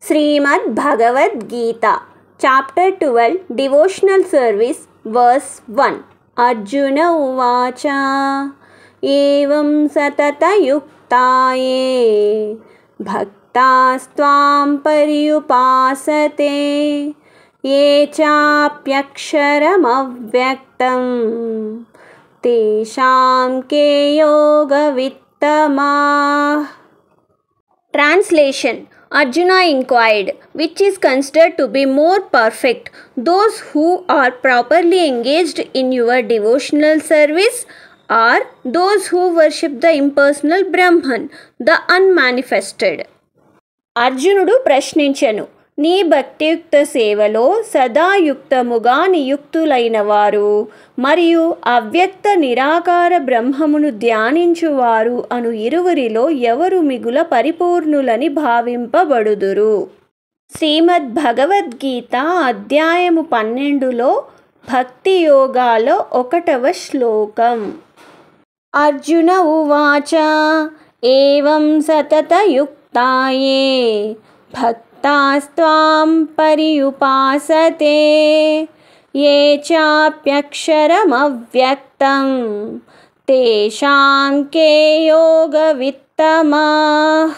Srimad Bhagavad Gita, Chapter 12, Devotional Service, Verse 1. Arjuna Uvacha Evam Satata Yuktaye Bhaktastvām Paryupasate Ye Chapyaksharam Avyaktam Tesham Ke Yoga Vittamah. Translation. Arjuna inquired, which is considered to be more perfect, those who are properly engaged in your devotional service, or those who worship the impersonal Brahman, the unmanifested? అర్జునుడు ప్రశ్నించెను, నీ భక్తియుక్త సేవలో సదాయుక్తముగా నియుక్తులైన వారు మరియు అవ్యక్త నిరాకార బ్రహ్మమును ధ్యానించువారు అను ఇరువురిలో ఎవరు మిగుల పరిపూర్ణులని భావింపబడుదురు. శ్రీమద్ భగవద్గీత అధ్యాయము 12లో భక్తి యోగాలో 1వ శ్లోకం. అర్జున ఉవాచ ఏవం సతతయుక్తాయే భక్తాస్త్వాం పర్యుపాసతే ఏ చాప్యక్షరమవ్యక్తం తేషాం కే యోగ విత్తమః.